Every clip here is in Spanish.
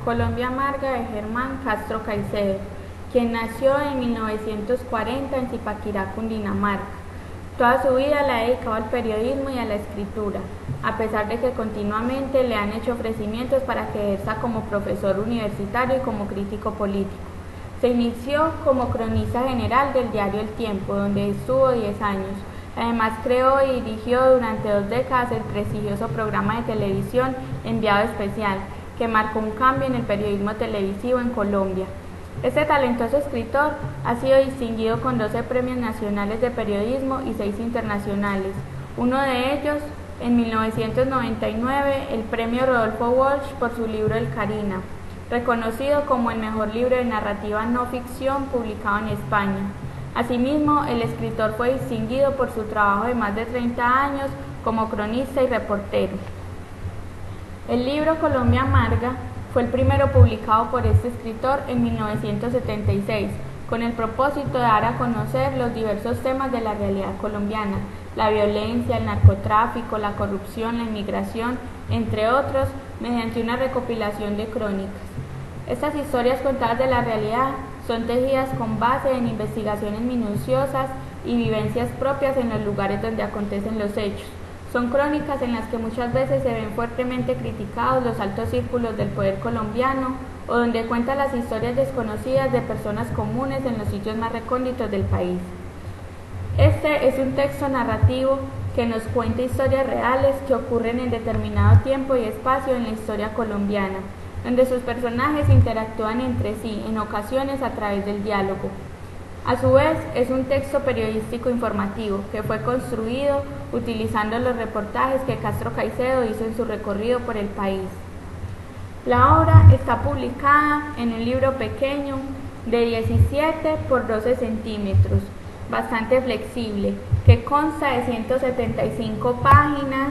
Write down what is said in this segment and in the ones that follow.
Colombia Amarga de Germán Castro Caicedo, quien nació en 1940 en Zipaquirá, Cundinamarca. Toda su vida la ha dedicado al periodismo y a la escritura, a pesar de que continuamente le han hecho ofrecimientos para que ejerza como profesor universitario y como crítico político. Se inició como cronista general del diario El Tiempo, donde estuvo 10 años. Además creó y dirigió durante 2 décadas el prestigioso programa de televisión Enviado Especial, que marcó un cambio en el periodismo televisivo en Colombia. Este talentoso escritor ha sido distinguido con 12 premios nacionales de periodismo y 6 internacionales. Uno de ellos, en 1999, el premio Rodolfo Walsh por su libro El Carina, reconocido como el mejor libro de narrativa no ficción publicado en España. Asimismo, el escritor fue distinguido por su trabajo de más de 30 años como cronista y reportero. El libro Colombia Amarga fue el primero publicado por este escritor en 1976, con el propósito de dar a conocer los diversos temas de la realidad colombiana, la violencia, el narcotráfico, la corrupción, la inmigración, entre otros, mediante una recopilación de crónicas. Estas historias contadas de la realidad son tejidas con base en investigaciones minuciosas y vivencias propias en los lugares donde acontecen los hechos. Son crónicas en las que muchas veces se ven fuertemente criticados los altos círculos del poder colombiano o donde cuentan las historias desconocidas de personas comunes en los sitios más recónditos del país. Este es un texto narrativo que nos cuenta historias reales que ocurren en determinado tiempo y espacio en la historia colombiana, donde sus personajes interactúan entre sí, en ocasiones a través del diálogo. A su vez, es un texto periodístico informativo que fue construido utilizando los reportajes que Castro Caicedo hizo en su recorrido por el país. La obra está publicada en un libro pequeño de 17 por 12 centímetros, bastante flexible, que consta de 175 páginas,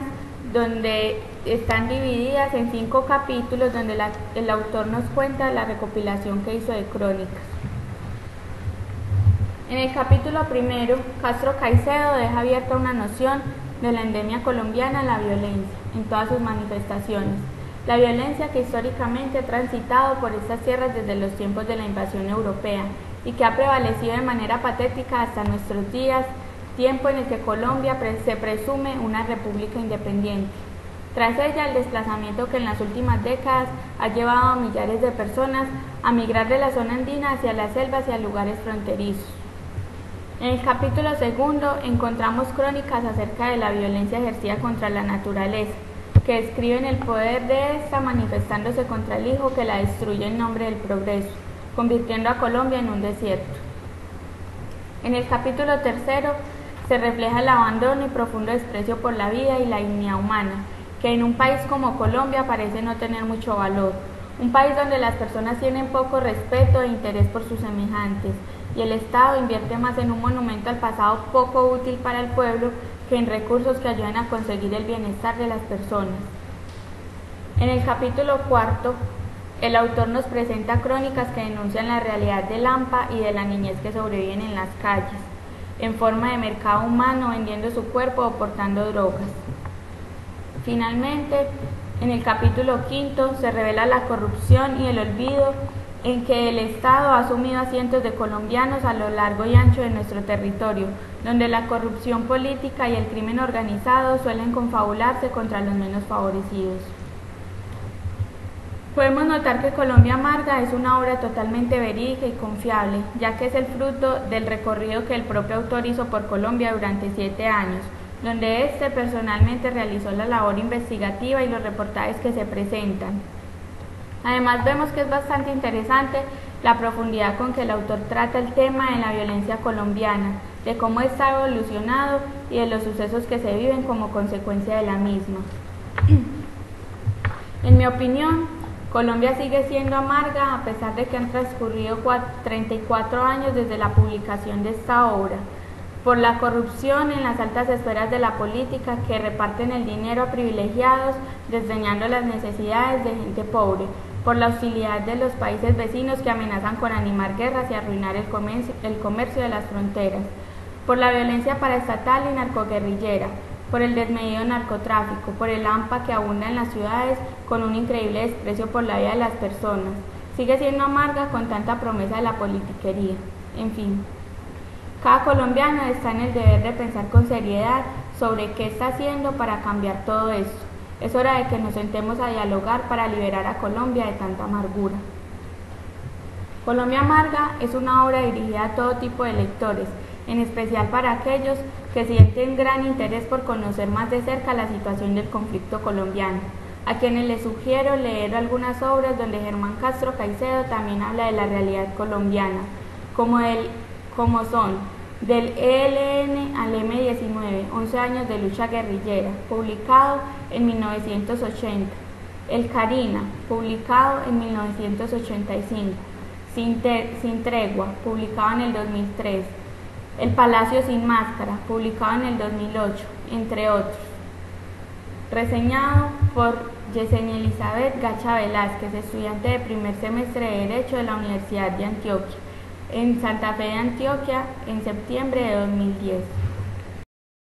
donde están divididas en 5 capítulos, donde el autor nos cuenta la recopilación que hizo de crónicas. En el capítulo primero, Castro Caicedo deja abierta una noción de la endemia colombiana, la violencia, en todas sus manifestaciones. La violencia que históricamente ha transitado por estas tierras desde los tiempos de la invasión europea y que ha prevalecido de manera patética hasta nuestros días, tiempo en el que Colombia se presume una república independiente. Tras ella, el desplazamiento que en las últimas décadas ha llevado a millares de personas a migrar de la zona andina hacia las selvas y a lugares fronterizos. En el capítulo segundo encontramos crónicas acerca de la violencia ejercida contra la naturaleza, que describen el poder de esta manifestándose contra el hijo que la destruye en nombre del progreso, convirtiendo a Colombia en un desierto. En el capítulo tercero se refleja el abandono y profundo desprecio por la vida y la dignidad humana, que en un país como Colombia parece no tener mucho valor, un país donde las personas tienen poco respeto e interés por sus semejantes, y el Estado invierte más en un monumento al pasado poco útil para el pueblo que en recursos que ayuden a conseguir el bienestar de las personas. En el capítulo cuarto, el autor nos presenta crónicas que denuncian la realidad del AMPA y de la niñez que sobreviven en las calles, en forma de mercado humano, vendiendo su cuerpo o portando drogas. Finalmente, en el capítulo quinto se revela la corrupción y el olvido en que el Estado ha sumido a cientos de colombianos a lo largo y ancho de nuestro territorio, donde la corrupción política y el crimen organizado suelen confabularse contra los menos favorecidos. Podemos notar que Colombia Amarga es una obra totalmente verídica y confiable, ya que es el fruto del recorrido que el propio autor hizo por Colombia durante 7 años, donde éste personalmente realizó la labor investigativa y los reportajes que se presentan. Además, vemos que es bastante interesante la profundidad con que el autor trata el tema de la violencia colombiana, de cómo está ha evolucionado y de los sucesos que se viven como consecuencia de la misma. En mi opinión, Colombia sigue siendo amarga a pesar de que han transcurrido 34 años desde la publicación de esta obra, por la corrupción en las altas esferas de la política que reparten el dinero a privilegiados, desdeñando las necesidades de gente pobre, por la hostilidad de los países vecinos que amenazan con animar guerras y arruinar el comercio de las fronteras, por la violencia paraestatal y narcoguerrillera, por el desmedido narcotráfico, por el hampa que abunda en las ciudades con un increíble desprecio por la vida de las personas. Sigue siendo amarga con tanta promesa de la politiquería. En fin, cada colombiano está en el deber de pensar con seriedad sobre qué está haciendo para cambiar todo esto. Es hora de que nos sentemos a dialogar para liberar a Colombia de tanta amargura. Colombia Amarga es una obra dirigida a todo tipo de lectores, en especial para aquellos que sienten gran interés por conocer más de cerca la situación del conflicto colombiano, a quienes les sugiero leer algunas obras donde Germán Castro Caicedo también habla de la realidad colombiana, como son Del ELN al M-19, 11 años de lucha guerrillera, publicado en 1980, El Carina, publicado en 1985, Sin Tregua, publicado en el 2003, El Palacio sin Máscara, publicado en el 2008, entre otros. Reseñado por Yesenia Elizabeth Gacha Velázquez, estudiante de primer semestre de Derecho de la Universidad de Antioquia, en Santa Fe de Antioquia, en septiembre de 2010.